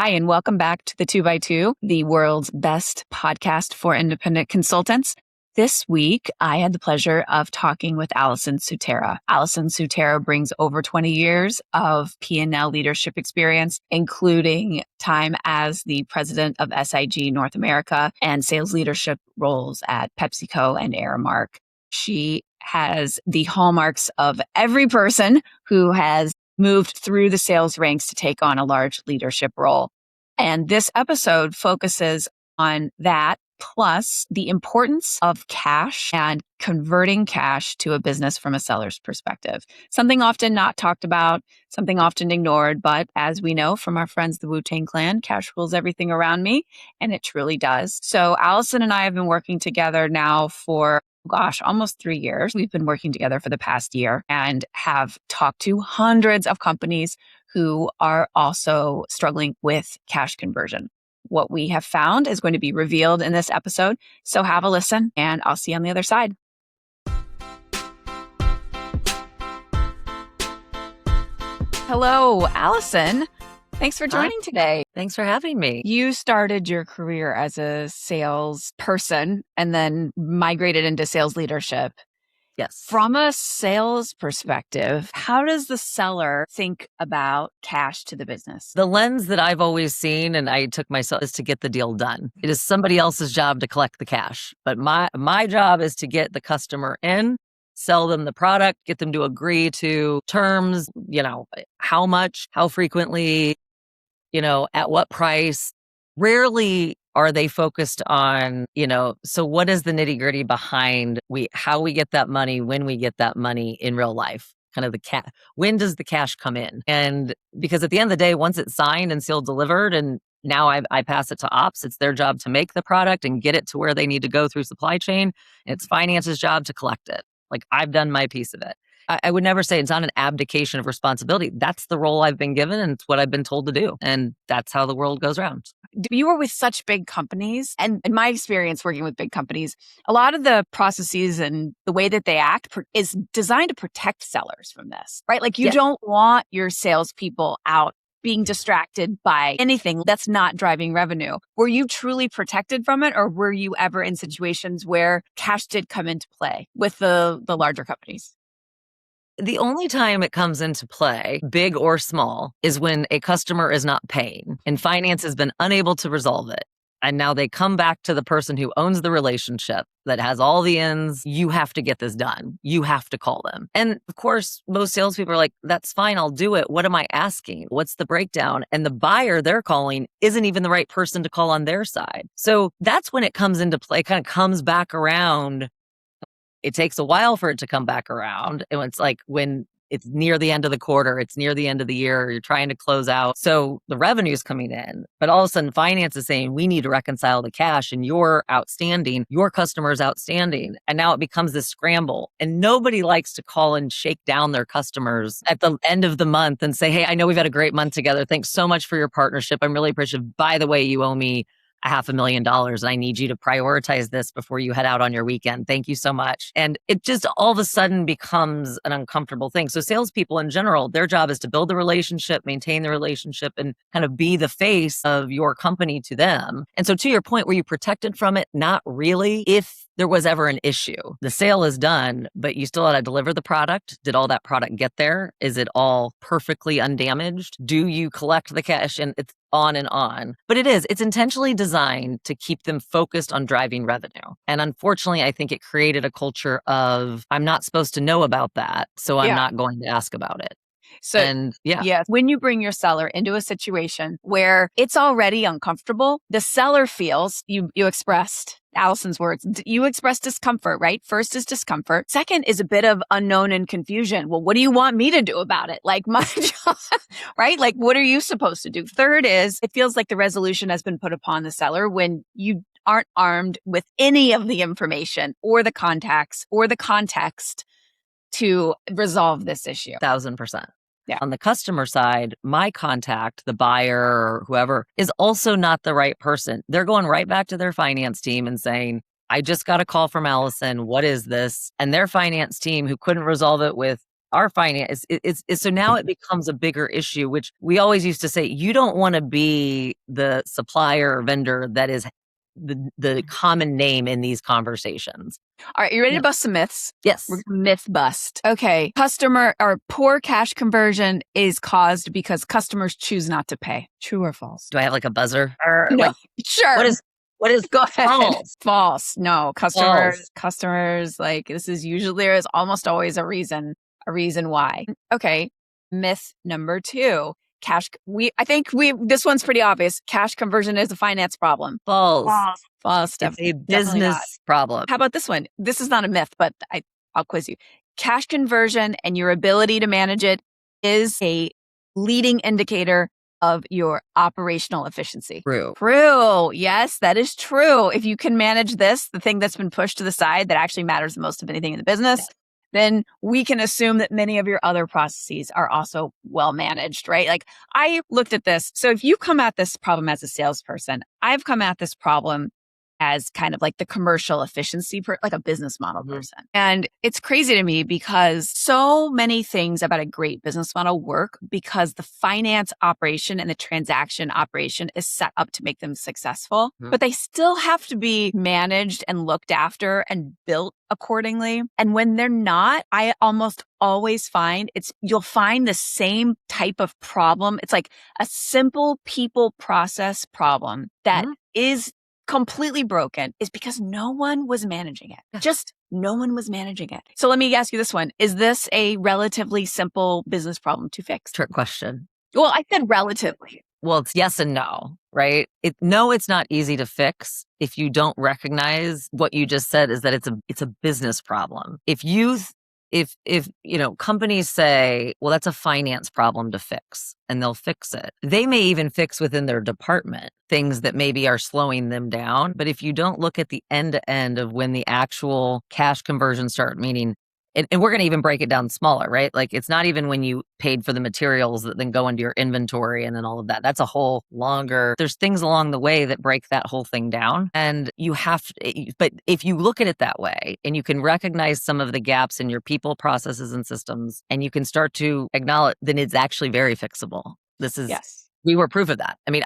Hi, and welcome back to the 2 by 2 the world's best podcast for independent consultants. This week, I had the pleasure of talking with Allison Sutera. Allison Sutera brings over 20 years of P&L leadership experience, including time as the president of SIG North America and sales leadership roles at PepsiCo and Aramark. She has the hallmarks of every person who has moved through the sales ranks to take on a large leadership role. And this episode focuses on that, plus the importance of cash and converting cash to a business from a seller's perspective. Something often not talked about, something often ignored, but as we know from our friends, the Wu-Tang Clan, cash rules everything around me, and it truly does. So Allison and I have been working together now for almost 3 years. We've been working together for the past year and have talked to hundreds of companies who are also struggling with cash conversion. What we have found is going to be revealed in this episode. So have a listen, and I'll see you on the other side. Hello, Allison. Thanks for joining today. Thanks for having me. You started your career as a salesperson and then migrated into sales leadership. Yes. From a sales perspective, how does the seller think about cash to the business? The lens that I've always seen, and I took myself, is to get the deal done. It is somebody else's job to collect the cash. But my job is to get the customer in, sell them the product, get them to agree to terms, how much, how frequently, at what price. Rarely are they focused on, so what is the nitty gritty behind how we get that money, when we get that money in real life, kind of when does the cash come in? And because at the end of the day, once it's signed and sealed, delivered, and now I pass it to ops, it's their job to make the product and get it to where they need to go through supply chain. And it's finance's job to collect it. Like, I've done my piece of it. I would never say it's not an abdication of responsibility. That's the role I've been given, and it's what I've been told to do. And that's how the world goes around. You were with such big companies, and in my experience working with big companies, a lot of the processes and the way that they act is designed to protect sellers from this, right? Like, you don't want your salespeople out being distracted by anything that's not driving revenue. Were you truly protected from it, or were you ever in situations where cash did come into play with the larger companies? The only time it comes into play, big or small, is when a customer is not paying and finance has been unable to resolve it. And now they come back to the person who owns the relationship that has all the ends. You have to get this done. You have to call them. And of course, most salespeople are like, that's fine, I'll do it. What am I asking? What's the breakdown? And the buyer they're calling isn't even the right person to call on their side. So that's when it comes into play, kind of comes back around. It takes a while for it to come back around. And it's like when it's near the end of the quarter, it's near the end of the year, you're trying to close out. So the revenue is coming in, but all of a sudden finance is saying, we need to reconcile the cash and you're outstanding, your customer is outstanding. And now it becomes this scramble. And nobody likes to call and shake down their customers at the end of the month and say, hey, I know we've had a great month together. Thanks so much for your partnership. I'm really appreciative. By the way, you owe me $500,000 and I need you to prioritize this before you head out on your weekend. Thank you so much. And it just all of a sudden becomes an uncomfortable thing. So salespeople in general, their job is to build the relationship, maintain the relationship, and kind of be the face of your company to them. And so to your point, were you protected from it? Not really. If there was ever an issue, the sale is done, but you still had to deliver the product. Did all that product get there? Is it all perfectly undamaged? Do you collect the cash? And it's on and on. But it's intentionally designed to keep them focused on driving revenue. And unfortunately, I think it created a culture of, I'm not supposed to know about that, so I'm not going to ask about it. So, when you bring your seller into a situation where it's already uncomfortable, the seller feels, you expressed, Allison's words, you express discomfort, right? First is discomfort. Second is a bit of unknown and confusion. Well, what do you want me to do about it? Like, my job, right? Like, what are you supposed to do? Third is, it feels like the resolution has been put upon the seller when you aren't armed with any of the information or the contacts or the context to resolve this issue. 1,000%. Yeah. On the customer side, my contact, the buyer or whoever, is also not the right person. They're going right back to their finance team and saying, I just got a call from Allison. What is this? And their finance team, who couldn't resolve it with our finance is so now it becomes a bigger issue, which we always used to say, you don't want to be the supplier or vendor that is the common name in these conversations. All right, you ready Yeah. to bust some myths? Yes. We're gonna myth bust. Okay, customer or poor cash conversion is caused because customers choose not to pay. True or false? Do I have like a buzzer? Or No, like, sure. what is Go ahead. false? False. No, False. customers like this is usually there is almost always a reason why. Okay, myth number 2. This one's pretty obvious. Cash conversion is a finance problem. False. False. It's a Definitely not. business problem. How about this one? This is not a myth, but I'll quiz you. Cash conversion and your ability to manage it is a leading indicator of your operational efficiency. True. Yes, that is true. If you can manage this, the thing that's been pushed to the side that actually matters the most of anything in the business, then we can assume that many of your other processes are also well managed, right? Like I looked at this. So if you come at this problem as a salesperson, I've come at this problem as kind of like the commercial efficiency, like a business model person. And it's crazy to me because so many things about a great business model work because the finance operation and the transaction operation is set up to make them successful, but they still have to be managed and looked after and built accordingly. And when they're not, I almost always find you'll find the same type of problem. It's like a simple people process problem that is completely broken is because no one was managing it. Just no one was managing it. So let me ask you this one. Is this a relatively simple business problem to fix? Trick question. Well, I said relatively. Well, it's yes and no, right? No, it's not easy to fix if you don't recognize what you just said is that it's a business problem. If companies say, well, that's a finance problem to fix, and they'll fix it. They may even fix within their department things that maybe are slowing them down. But if you don't look at the end to end of when the actual cash conversions start, meaning, and we're going to even break it down smaller, right? Like it's not even when you paid for the materials that then go into your inventory and then all of that. That's a whole longer, there's things along the way that break that whole thing down. And but if you look at it that way and you can recognize some of the gaps in your people, processes, and systems, and you can start to acknowledge, then it's actually very fixable. We were proof of that. I mean,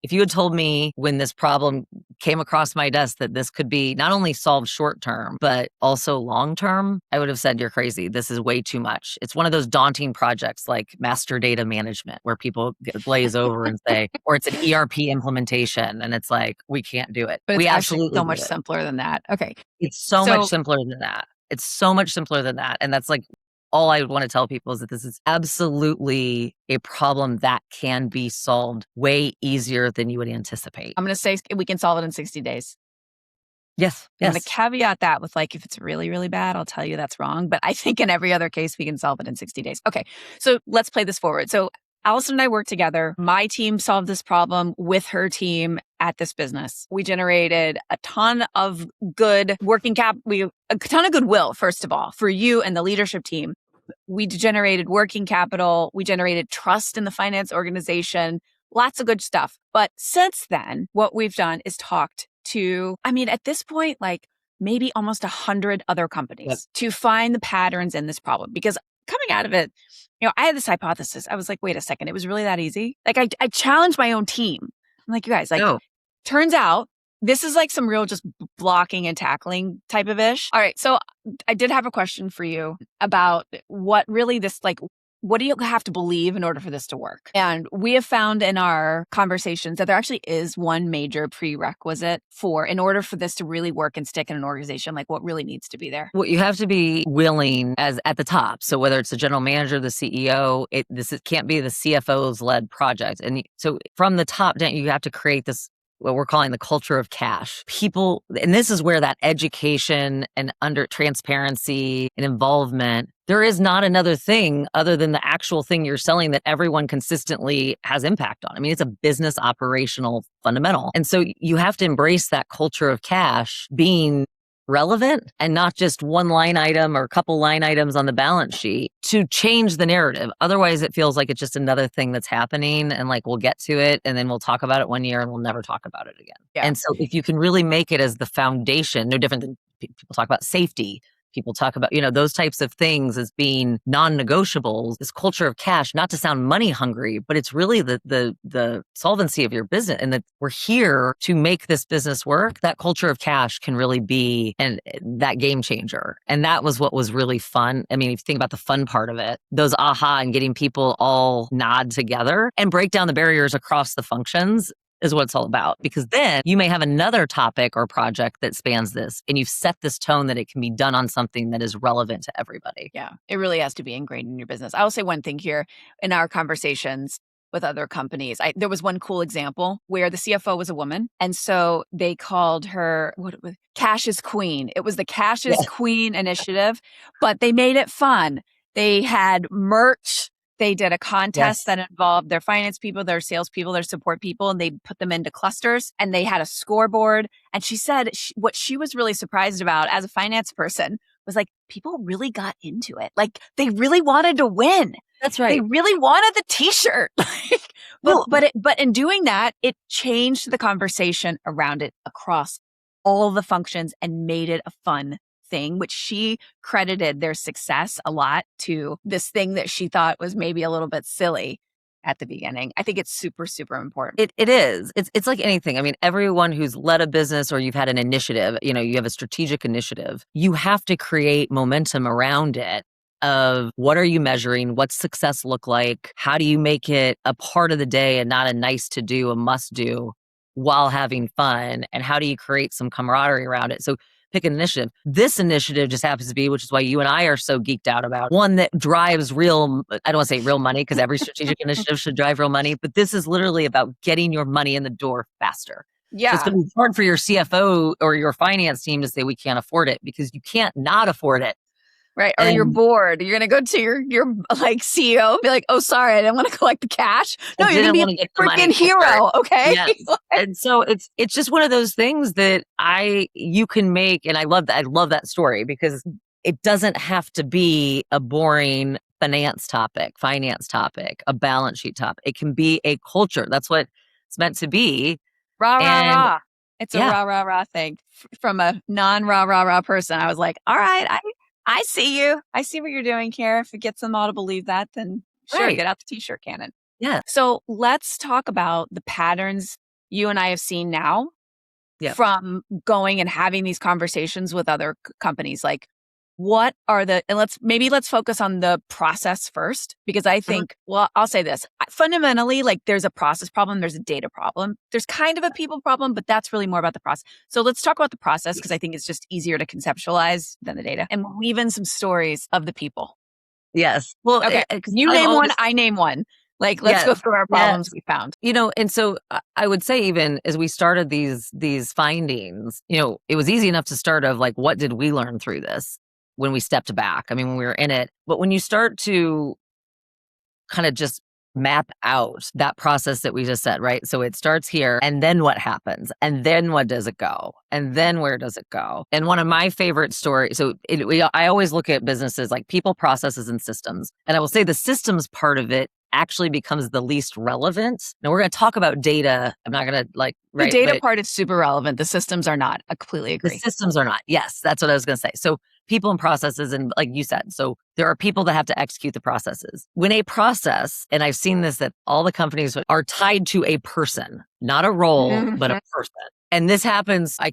if you had told me when this problem came across my desk that this could be not only solved short term, but also long term, I would have said, you're crazy. This is way too much. It's one of those daunting projects like master data management where people glaze over and say, or it's an ERP implementation. And it's like, we can't do it. But we it's absolutely actually so much simpler than that. Okay. It's so much simpler than that. It's so much simpler than that. And that's like, all I want to tell people is that this is absolutely a problem that can be solved way easier than you would anticipate. I'm going to say we can solve it in 60 days. Yes. I'm going to caveat that with like, if it's really, really bad, I'll tell you that's wrong. But I think in every other case, we can solve it in 60 days. Okay. So let's play this forward. So Allison and I worked together. My team solved this problem with her team at this business. We generated a ton of good working cap. A ton of goodwill, first of all, for you and the leadership team. We generated working capital. We generated trust in the finance organization. Lots of good stuff. But since then, what we've done is talked to, at this point, like maybe almost 100 other companies to find the patterns in this problem. Because coming out of it, I had this hypothesis. I was like, wait a second, it was really that easy? Like I challenged my own team. I'm like, you guys, turns out this is like some real just blocking and tackling type of ish. All right. So I did have a question for you about what really this, like, what do you have to believe in order for this to work? And we have found in our conversations that there actually is one major prerequisite in order for this to really work and stick in an organization, like what really needs to be there. Well, you have to be willing as at the top. So whether it's the general manager, the CEO, it can't be the CFO's led project. And so from the top down, you have to create this, what we're calling the culture of cash. People, and this is where that education and under transparency and involvement, there is not another thing other than the actual thing you're selling that everyone consistently has impact on. It's a business operational fundamental. And so you have to embrace that culture of cash being relevant and not just one line item or a couple line items on the balance sheet to change the narrative. Otherwise, it feels like it's just another thing that's happening and like we'll get to it and then we'll talk about it one year and we'll never talk about it again. Yeah. And so if you can really make it as the foundation, no different than people talk about safety, People talk about, those types of things as being non-negotiables, this culture of cash, not to sound money hungry, but it's really the solvency of your business, and that we're here to make this business work. That culture of cash can really be that game changer. And that was what was really fun. I mean, if you think about the fun part of it, those aha and getting people all nod together and break down the barriers across the functions is what it's all about. Because then you may have another topic or project that spans this, and you've set this tone that it can be done on something that is relevant to everybody. Yeah, it really has to be ingrained in your business. I will say one thing here in our conversations with other companies. There was one cool example where the CFO was a woman. And so they called her Cash is Queen. It was the Cash is Queen initiative, but they made it fun. They had merch. They did a contest that involved their finance people, their sales people, their support people, and they put them into clusters, and they had a scoreboard. And she said what she was really surprised about as a finance person was like, people really got into it. Like they really wanted to win. That's right. They really wanted the t-shirt. But in doing that, it changed the conversation around it across all the functions and made it a fun thing, which she credited their success a lot to this thing that she thought was maybe a little bit silly at the beginning. I think it's super, super important. It is. It's like anything. I mean, everyone who's led a business or you've had an initiative, you have a strategic initiative, you have to create momentum around it of what are you measuring? What's success look like? How do you make it a part of the day and not a nice to do, a must do while having fun? And how do you create some camaraderie around it? So pick an initiative. This initiative just happens to be, which is why you and I are so geeked out about, one that drives real, I don't want to say real money because every strategic initiative should drive real money, but this is literally about getting your money in the door faster. Yeah. So it's going to be hard for your CFO or your finance team to say we can't afford it because you can't not afford it. Right. Or you're bored. You're going to go to your like CEO and be like, oh, sorry, I didn't want to collect the cash. No, you're going to be a freaking hero. Okay. Yes. And so it's just one of those things that you can make. And I love that. I love that story because it doesn't have to be a boring finance topic, a balance sheet topic. It can be a culture. That's what it's meant to be. Rah, rah, rah. It's a rah, rah, rah thing from a non-rah, rah, rah person. I was like, all right, I see you. I see what you're doing here. If it gets them all to believe that, then sure, get out the t-shirt cannon. Yeah. So let's talk about the patterns you and I have seen now from going and having these conversations with other companies. Like, what are and let's focus on the process first, because I think, well, I'll say this. Fundamentally, like there's a process problem, there's a data problem, there's kind of a people problem, but that's really more about the process. So let's talk about the process because I think it's just easier to conceptualize than the data and weave in some stories of the people. Yes. Well, okay. You name one, I name one. Like, let's go through our problems we found. And so I would say even as we started these findings, it was easy enough to start of like, what did we learn through this? When we stepped back, I mean, when we were in it, but when you start to kind of just map out that process that we just said, right? So it starts here and then what happens? And then what does it go? And then where does it go? And one of my favorite stories, I always look at businesses like people, processes, and systems. And I will say the systems part of it actually becomes the least relevant. Now we're going to talk about data. I'm not going to the data part is super relevant. The systems are not. I completely agree. The systems are not. Yes, that's what I was going to say. So people and processes, and like you said, so there are people that have to execute the processes. When a process, and I've seen this, that all the companies are tied to a person, not a role, but a person. And this happens, I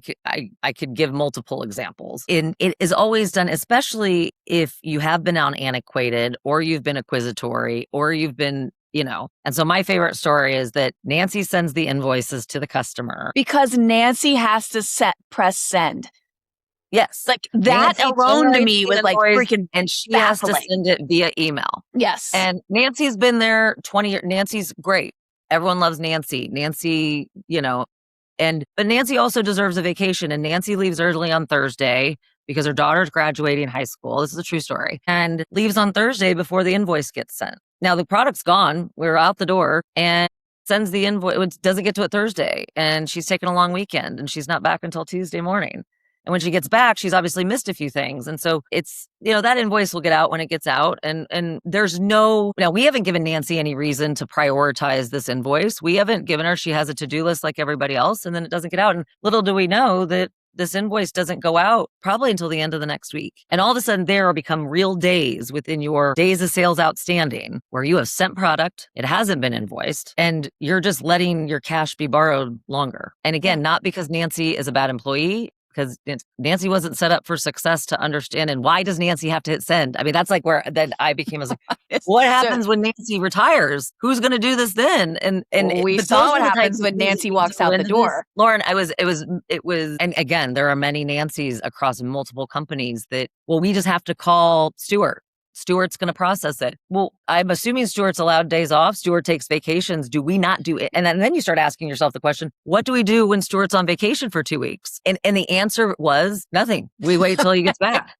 could give multiple examples. And it is always done, especially if you have been antiquated or you've been acquisitory or you've been, And so my favorite story is that Nancy sends the invoices to the customer. Because Nancy has to press send. Yes. Like that Nancy alone to me was like freaking and she baffling. has to send it via email. Yes. And Nancy's been there 20 years. Nancy's great. Everyone loves Nancy. Nancy, but Nancy also deserves a vacation, and Nancy leaves early on Thursday because her daughter's graduating high school. This is a true story. And leaves on Thursday before the invoice gets sent. Now the product's gone. We're out the door and sends the invoice. It doesn't get to it Thursday, and she's taking a long weekend and she's not back until Tuesday morning. And when she gets back, she's obviously missed a few things. And so it's, that invoice will get out when it gets out. And there's now we haven't given Nancy any reason to prioritize this invoice. We haven't given her, she has a to-do list like everybody else, and then it doesn't get out. And little do we know that this invoice doesn't go out probably until the end of the next week. And all of a sudden there become real days within your days of sales outstanding where you have sent product, it hasn't been invoiced, and you're just letting your cash be borrowed longer. And again, not because Nancy is a bad employee, because Nancy wasn't set up for success to understand. And why does Nancy have to hit send? I mean, that's like where then I became, what happens when Nancy retires? Who's going to do this then? And we saw what happens when Nancy walks out the door. Lauren, it was, and again, there are many Nancys across multiple companies that, well, we just have to call Stuart. Stuart's going to process it. Well, I'm assuming Stuart's allowed days off. Stuart takes vacations. Do we not do it? And then you start asking yourself the question, what do we do when Stuart's on vacation for 2 weeks? And the answer was nothing. We wait till he gets back.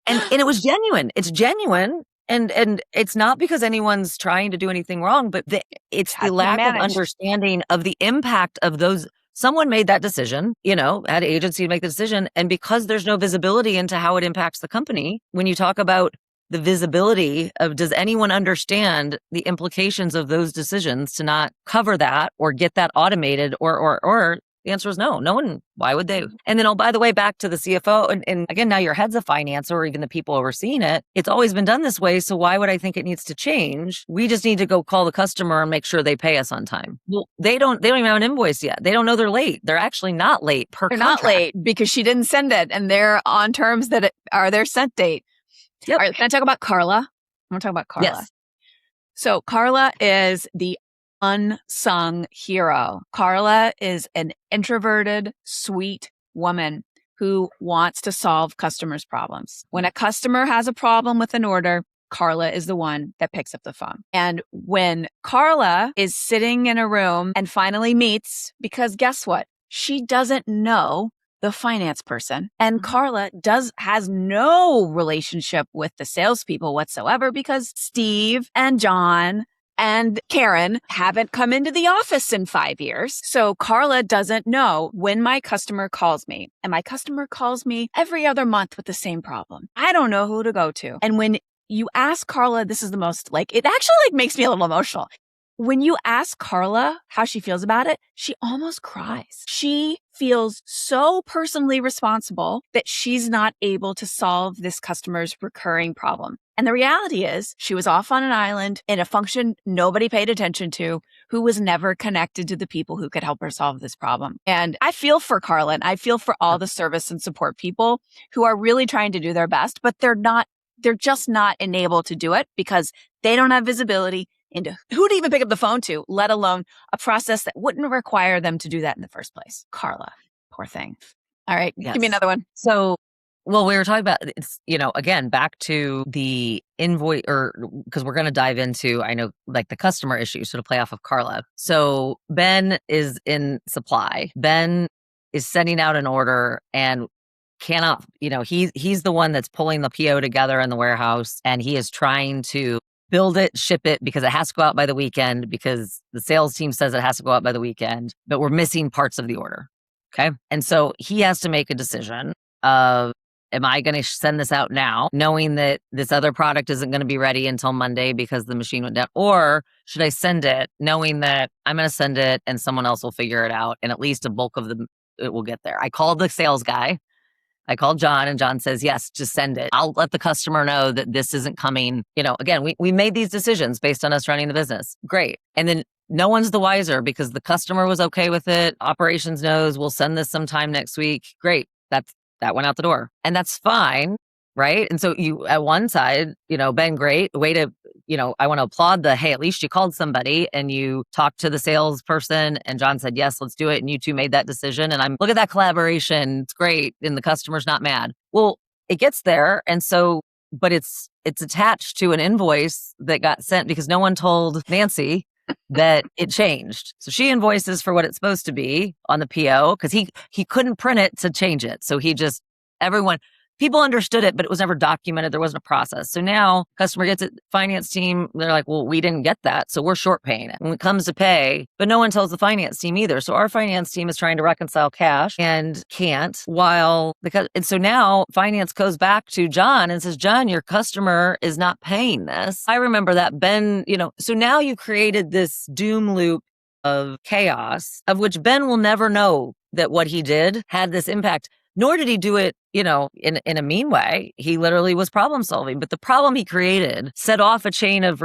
And it was genuine. It's genuine. And it's not because anyone's trying to do anything wrong, but it's the lack of understanding of the impact of those. Someone made that decision, had agency to make the decision. And because there's no visibility into how it impacts the company, when you talk about the visibility of, does anyone understand the implications of those decisions to not cover that or get that automated or the answer is no one. Why would they? And then, oh, by the way, back to the CFO. And again, now your head's of finance or even the people overseeing it. It's always been done this way. So why would I think it needs to change? We just need to go call the customer and make sure they pay us on time. Well, they don't even have an invoice yet. They don't know they're late. They're actually not late per contract. They're not late because she didn't send it and they're on terms that are their sent date. Yep. All right, can I talk about Carla? I want to talk about Carla. Yes. So Carla is the unsung hero. Carla is an introverted, sweet woman who wants to solve customers' problems. When a customer has a problem with an order, Carla is the one that picks up the phone. And when Carla is sitting in a room and finally meets, because guess what? She doesn't know the finance person. And Carla has no relationship with the salespeople whatsoever because Steve and John and Karen haven't come into the office in 5 years. So Carla doesn't know when my customer calls me. And my customer calls me every other month with the same problem. I don't know who to go to. And when you ask Carla, this is the most it actually makes me a little emotional. When you ask Carla how she feels about it, she almost cries. She feels so personally responsible that she's not able to solve this customer's recurring problem. And the reality is she was off on an island in a function nobody paid attention to, who was never connected to the people who could help her solve this problem. And I feel for Carla and I feel for all the service and support people who are really trying to do their best, but they're just not enabled to do it because they don't have visibility into who to even pick up the phone to, let alone a process that wouldn't require them to do that in the first place. Carla, poor thing. All right, Give me another one. So, well, we were talking about, it's, again, back to the invoice, because we're going to dive into, I know, like the customer issue, so to play off of Carla. So Ben is in supply. Ben is sending out an order and cannot, he's the one that's pulling the PO together in the warehouse, and he is trying to build it, ship it, because it has to go out by the weekend, because the sales team says it has to go out by the weekend, but we're missing parts of the order. Okay. And so he has to make a decision of, am I going to send this out now, knowing that this other product isn't going to be ready until Monday because the machine went down? Or should I send it knowing that I'm going to send it and someone else will figure it out and at least a bulk of it will get there? I called the sales guy. I called John and John says, yes, just send it. I'll let the customer know that this isn't coming. Again, we made these decisions based on us running the business. Great. And then no one's the wiser because the customer was okay with it. Operations knows we'll send this sometime next week. Great. That went out the door. And that's fine. Right. And so you, at one side, Ben, great way to, I want to applaud hey, at least you called somebody and you talked to the salesperson and John said, yes, let's do it. And you two made that decision. And look at that collaboration. It's great. And the customer's not mad. Well, it gets there. And so, but it's attached to an invoice that got sent because no one told Nancy that it changed. So she invoices for what it's supposed to be on the PO because he couldn't print it to change it. So people understood it, but it was never documented. There wasn't a process. So now customer gets it, finance team, they're like, well, we didn't get that. So we're short paying it when it comes to pay, but no one tells the finance team either. So our finance team is trying to reconcile cash and can't and so now finance goes back to John and says, John, your customer is not paying this. I remember that Ben, so now you created this doom loop of chaos of which Ben will never know that what he did had this impact. Nor did he do it, in a mean way. He literally was problem solving. But the problem he created set off a chain of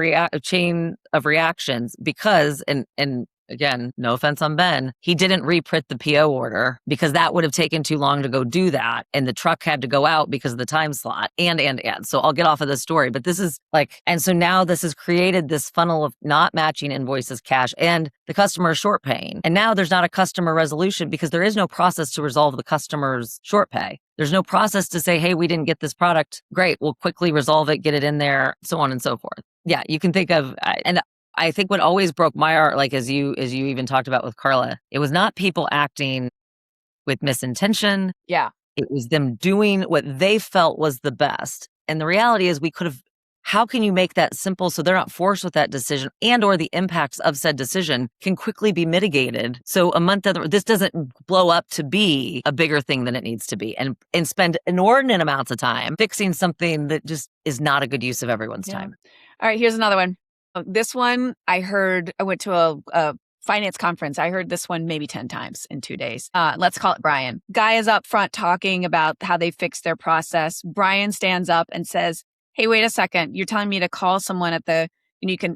reactions because, and again, no offense on Ben, he didn't reprint the PO order because that would have taken too long to go do that. And the truck had to go out because of the time slot and. So I'll get off of this story, but this is and so now this has created this funnel of not matching invoices, cash, and the customer is short paying. And now there's not a customer resolution because there is no process to resolve the customer's short pay. There's no process to say, hey, we didn't get this product. Great. We'll quickly resolve it, get it in there, so on and so forth. Yeah, you can think of, and I think what always broke my heart, as you even talked about with Carla, it was not people acting with misintention. Yeah. It was them doing what they felt was the best. And the reality is how can you make that simple so they're not forced with that decision and or the impacts of said decision can quickly be mitigated. So a month, this doesn't blow up to be a bigger thing than it needs to be and spend inordinate amounts of time fixing something that just is not a good use of everyone's time. All right, here's another one. This one I went to a finance conference. I heard this one maybe 10 times in 2 days. Let's call it Brian. Guy is up front talking about how they fixed their process. Brian stands up and says, hey, wait a second. You're telling me to call someone you can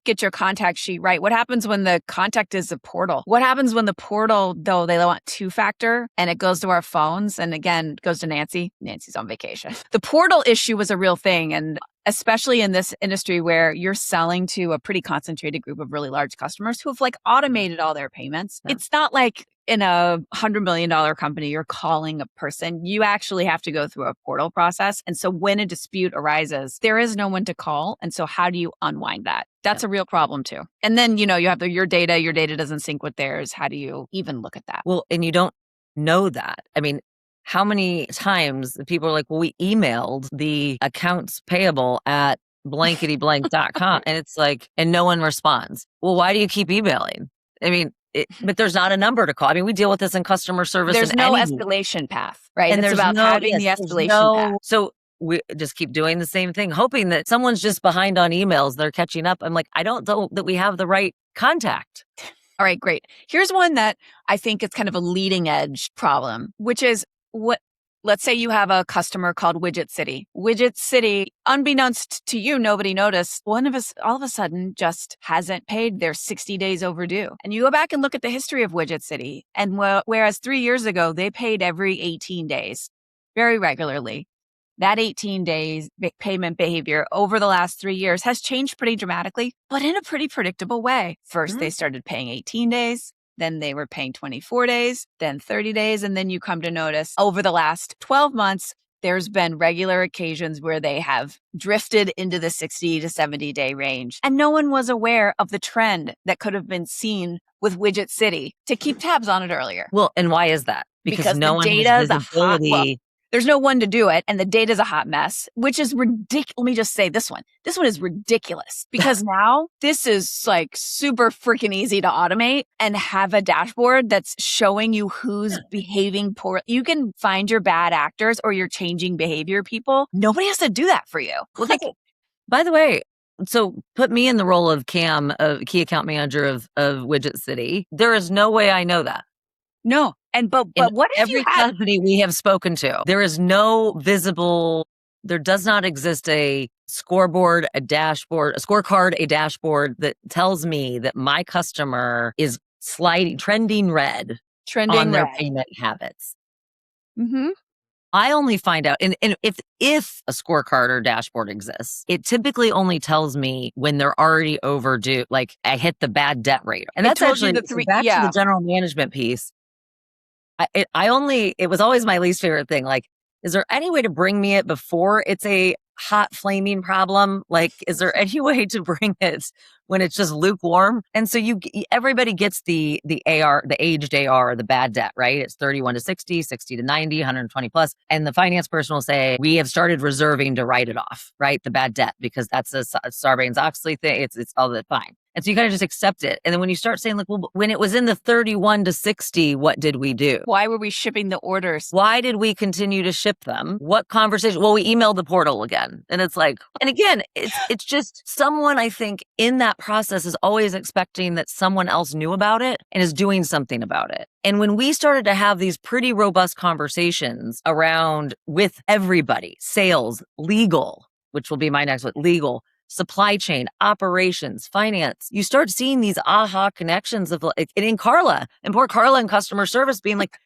get your contact sheet right. What happens when the contact is a portal? What happens when the portal, though, they want 2-factor and it goes to our phones and again, it goes to Nancy? Nancy's on vacation. The portal issue was a real thing. And especially in this industry where you're selling to a pretty concentrated group of really large customers who have automated all their payments. Yeah. It's not like in a $100 million company, you're calling a person. You actually have to go through a portal process. And so when a dispute arises, there is no one to call. And so how do you unwind that? That's a real problem too. And then, you have your data doesn't sync with theirs. How do you even look at that? Well, and you don't know that. I mean, how many times people are like, well, we emailed the accounts payable at blanketyblank.com and it's and no one responds. Well, why do you keep emailing? I mean, but there's not a number to call. I mean, we deal with this in customer service. There's no escalation path, right? And it's about having the escalation path. So we just keep doing the same thing, hoping that someone's just behind on emails. They're catching up. I'm I don't know that we have the right contact. All right, great. Here's one that I think is kind of a leading edge problem, which is let's say you have a customer called Widget City. Widget City, unbeknownst to you, nobody noticed. One of us all of a sudden just hasn't paid their 60 days overdue. And you go back and look at the history of Widget City. And whereas 3 years ago, they paid every 18 days very regularly. That 18 days payment behavior over the last 3 years has changed pretty dramatically, but in a pretty predictable way. First, they started paying 18 days. Then they were paying 24 days, then 30 days. And then you come to notice over the last 12 months, there's been regular occasions where they have drifted into the 60 to 70 day range. And no one was aware of the trend that could have been seen with Widget City to keep tabs on it earlier. Well, and why is that? Because no one has visibility. There's no one to do it, and the data's a hot mess, which is ridiculous. Let me just say this one. This one is ridiculous because now this is super freaking easy to automate and have a dashboard that's showing you who's behaving poorly. You can find your bad actors or your changing behavior people. Nobody has to do that for you. By the way, so put me in the role of Cam, key account manager of Widget City. There is no way I know that. No. But what if every company we have spoken to, there is no visible, there does not exist a scoreboard, a dashboard, a scorecard, a dashboard that tells me that my customer is trending red on their payment habits. Mm-hmm. I only find out, and if a scorecard or dashboard exists, it typically only tells me when they're already overdue, I hit the bad debt rate. And that's actually back to the general management piece. It was always my least favorite thing. Is there any way to bring me it before it's a hot flaming problem? Is there any way to bring it when it's just lukewarm? And so everybody gets the AR, the aged AR, the bad debt, right? It's 31 to 60, 60 to 90, 120 plus. And the finance person will say, we have started reserving to write it off, right? The bad debt, because that's a Sarbanes-Oxley thing. It's all that fine. And so you kind of just accept it. And then when you start saying like, well, when it was in the 31 to 60, what did we do? Why were we shipping the orders? Why did we continue to ship them? What conversation? Well, we emailed the portal again. And it's like, and again, it's just someone, I think, in that process is always expecting that someone else knew about it and is doing something about it. And when we started to have these pretty robust conversations around with everybody, sales, legal, which will be my next one, legal, supply chain, operations, finance, you start seeing these aha connections of like, and in Carla, and poor Carla in customer service being like,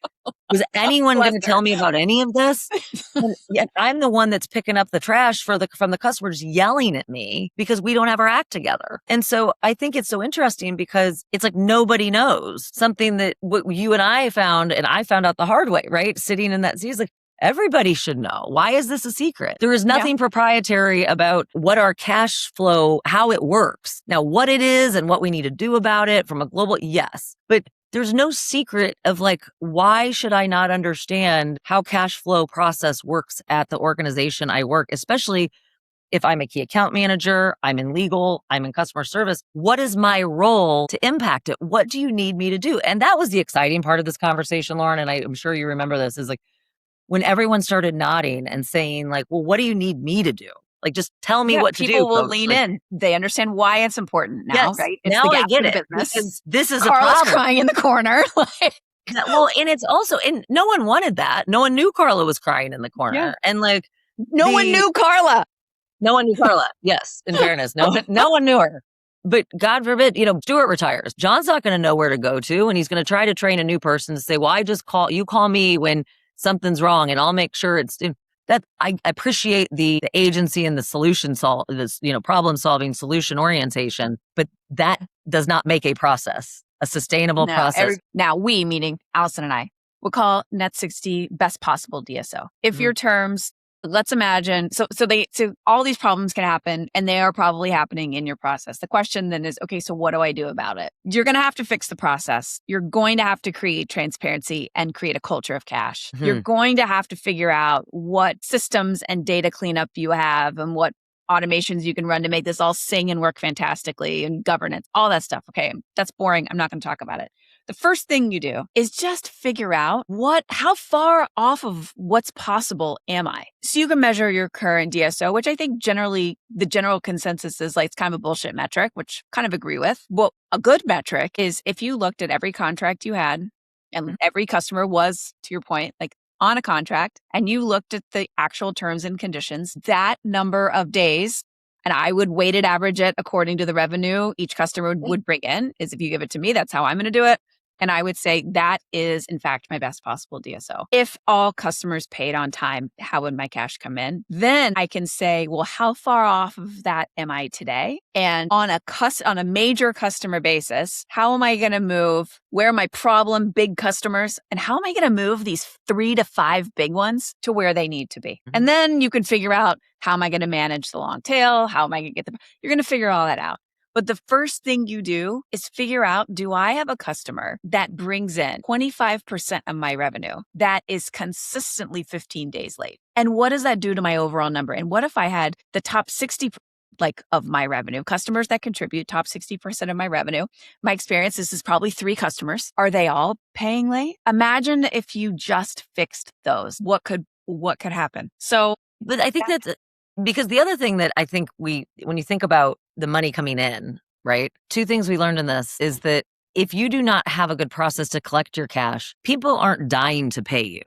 was anyone going to tell me about any of this? And yet I'm the one that's picking up the trash from the customers yelling at me because we don't have our act together. And so I think it's so interesting because it's like nobody knows something that what you and I found out the hard way, right? Sitting in that seat is like, everybody should know. Why is this a secret? There is nothing proprietary about what our cash flow, how it works. Now, what it is and what we need to do about it from a global, yes. But there's no secret of like, why should I not understand how cash flow process works at the organization I work, especially if I'm a key account manager, I'm in legal, I'm in customer service. What is my role to impact it? What do you need me to do? And that was the exciting part of this conversation, Lauren. And I'm sure you remember this is like, when everyone started nodding and saying like, well, what do you need me to do? Like, just tell me what to do. People will folks. lean like, in. They understand why it's important now, yes, right? It's now the I gap get in it. business. This is Carla's a problem. crying in the corner. Well, and it's also, and no one wanted that. No one knew Carla was crying in the corner. Yeah. And like, no one knew Carla. No one knew Carla. Yes, in fairness, no one knew her. But God forbid, Stuart retires. John's not going to know where to go to, and he's going to try to train a new person to say, well, you call me when something's wrong and I'll make sure it's that. I appreciate the agency and the problem solving, solution orientation, but that does not make a process, a sustainable process. Now we, meaning Allison and I, will call Net 60 best possible DSO. If your terms, let's imagine, so all these problems can happen and they are probably happening in your process. The question then is, okay, so what do I do about it? You're going to have to fix the process. You're going to have to create transparency and create a culture of cash. Mm-hmm. You're going to have to figure out what systems and data cleanup you have and what automations you can run to make this all sing and work fantastically, and governance, all that stuff. Okay, that's boring. I'm not going to talk about it. The first thing you do is just figure out how far off of what's possible am I? So you can measure your current DSO, which I think generally the general consensus is like it's kind of a bullshit metric, which I kind of agree with. Well, a good metric is if you looked at every contract you had and every customer was, to your point, like on a contract, and you looked at the actual terms and conditions, that number of days, and I would weighted average it according to the revenue each customer would bring in, is if you give it to me, that's how I'm going to do it. And I would say that is, in fact, my best possible DSO. If all customers paid on time, how would my cash come in? Then I can say, well, how far off of that am I today? And on a major customer basis, how am I going to move? Where are my problem big customers? And how am I going to move these 3 to 5 big ones to where they need to be? Mm-hmm. And then you can figure out, how am I going to manage the long tail? How am I going to you're going to figure all that out. But the first thing you do is figure out, do I have a customer that brings in 25% of my revenue that is consistently 15 days late? And what does that do to my overall number? And what if I had the top 60 of my revenue, customers that contribute top 60% of my revenue? My experience, this is probably 3 customers. Are they all paying late? Imagine if you just fixed those. What could happen? So, but I think that's because the other thing that I think when you think about the money coming in, right? 2 things we learned in this is that if you do not have a good process to collect your cash, people aren't dying to pay you.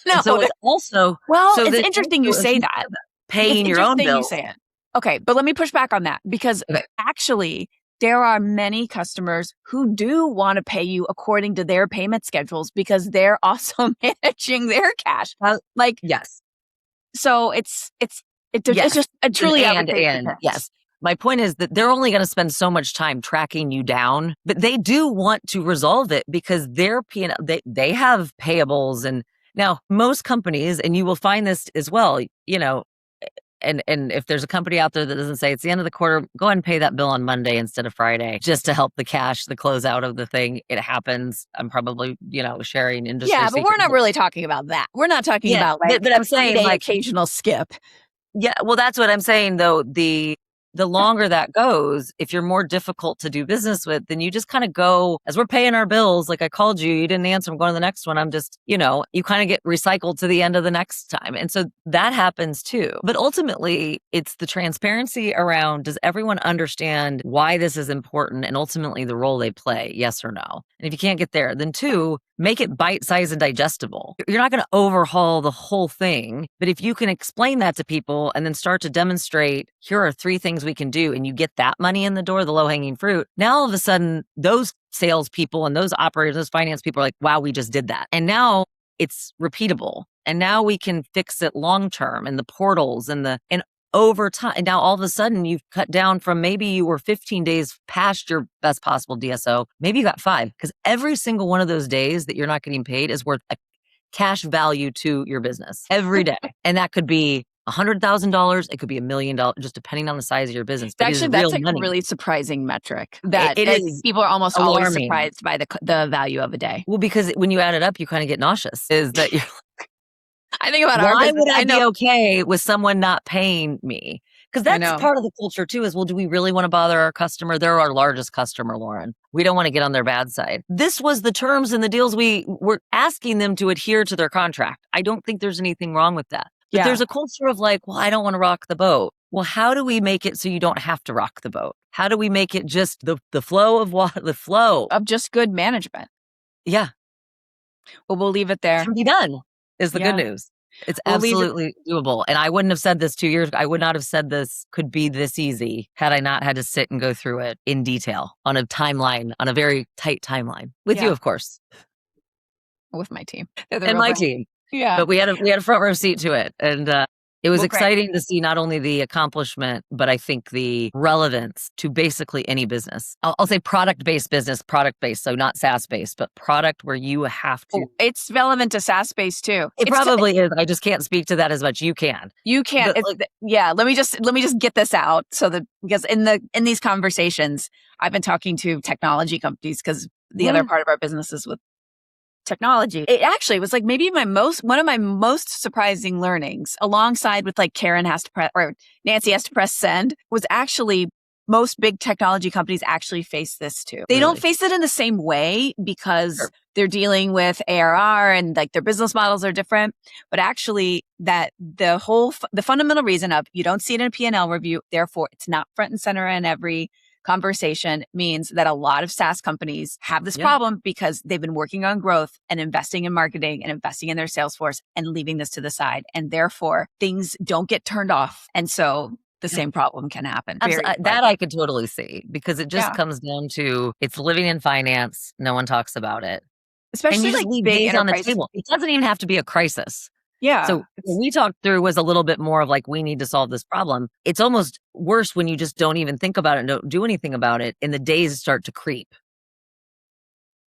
No. So it's also... it's interesting you say that. Paying your own bills. You say it. Okay, but let me push back on that because actually there are many customers who do want to pay you according to their payment schedules because they're also managing their cash. Yes. So it's just a truly yes. My point is that they're only going to spend so much time tracking you down, but they do want to resolve it because their P&L, they have payables. And now most companies, and you will find this as well, and if there's a company out there that doesn't say it's the end of the quarter, go ahead and pay that bill on Monday instead of Friday, just to help the closeout of the thing. It happens. I'm probably, sharing industry secrets. But we're not really talking about that. We're not talking about but I'm saying occasional skip. Yeah, well, that's what I'm saying, though. the longer that goes, if you're more difficult to do business with, then you just kind of go, as we're paying our bills, like I called you, you didn't answer, I'm going to the next one. I'm just, you kind of get recycled to the end of the next time. And so that happens too. But ultimately, it's the transparency around, does everyone understand why this is important and ultimately the role they play, yes or no? And if you can't get there, then 2, make it bite-sized and digestible. You're not going to overhaul the whole thing, but if you can explain that to people and then start to demonstrate, here are 3 things we can do, and you get that money in the door, the low-hanging fruit, now all of a sudden, those salespeople and those operators, those finance people are like, wow, we just did that. And now it's repeatable. And now we can fix it long-term, and the portals and over time. And now all of a sudden you've cut down from, maybe you were 15 days past your best possible DSO. Maybe you got 5, because every single one of those days that you're not getting paid is worth a cash value to your business every day. And that could be $100,000. It could be $1 million, just depending on the size of your business. Actually, that's a really surprising metric. That it is people are almost alarming. Always surprised by the value of a day. Well, because when you add it up, you kind of get nauseous. Is that you're I think about our business. Why would I be okay with someone not paying me? Because that's part of the culture too, is, well, do we really want to bother our customer? They're our largest customer, Lauren. We don't want to get on their bad side. This was the terms and the deals we were asking them to adhere to their contract. I don't think there's anything wrong with that. But there's a culture of like, well, I don't want to rock the boat. Well, how do we make it so you don't have to rock the boat? How do we make it just the flow of water, the flow of just good management? Yeah. Well, we'll leave it there. It can be done, is the good news. It's absolutely doable. And I wouldn't have said this 2 years ago. I would not have said this could be this easy had I not had to sit and go through it in detail on a timeline, on a very tight timeline with you, of course. With my team. And my team. Yeah. But we had a front row seat to it. And it was exciting to see not only the accomplishment, but I think the relevance to basically any business. I'll say product-based business, product-based, so not SaaS-based, but product where you have to. It's relevant to SaaS-based too. It probably is. I just can't speak to that as much. You can. You can. Let me just get this out because in these conversations, I've been talking to technology companies, because the other part of our business is with technology. It actually was like maybe one of my most surprising learnings, alongside with like Nancy has to press send, was actually most big technology companies actually face this too. They don't face it in the same way because they're dealing with ARR and like their business models are different. But actually that the fundamental reason of you don't see it in a P&L review, therefore it's not front and center in every conversation, means that a lot of SaaS companies have this problem because they've been working on growth and investing in marketing and investing in their sales force and leaving this to the side. And therefore things don't get turned off. And so the same problem can happen. That I could totally see, because it just comes down to, it's living in finance. No one talks about it. Especially like big on the table. It doesn't even have to be a crisis. Yeah. So what we talked through was a little bit more of like, we need to solve this problem. It's almost worse when you just don't even think about it and don't do anything about it, and the days start to creep.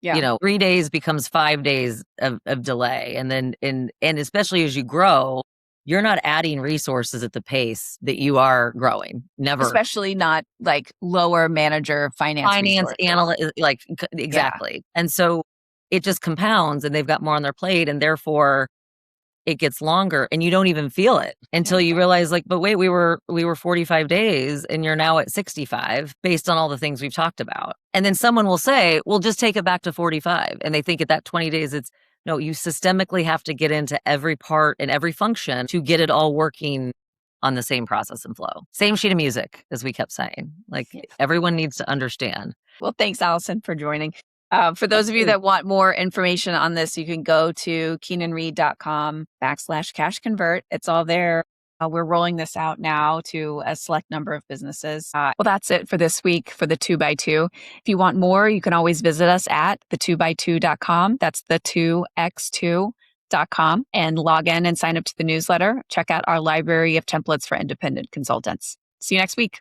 Yeah. 3 days becomes 5 days of delay. And then, and especially as you grow, you're not adding resources at the pace that you are growing. Never. Especially not like lower manager finance analyst, like exactly. Yeah. And so it just compounds, and they've got more on their plate, and therefore it gets longer, and you don't even feel it until you realize like, but wait, we were 45 days and you're now at 65 based on all the things we've talked about. And then someone will say, well, just take it back to 45. And they think at that 20 days, no, you systemically have to get into every part and every function to get it all working on the same process and flow. Same sheet of music, as we kept saying. Like everyone needs to understand. Well, thanks, Allison, for joining. For those of you that want more information on this, you can go to keenanreed.com/cash convert. It's all there. We're rolling this out now to a select number of businesses. Well, that's it for this week for the 2x2. If you want more, you can always visit us at the2by2.com. That's the 2x2.com, and log in and sign up to the newsletter. Check out our library of templates for independent consultants. See you next week.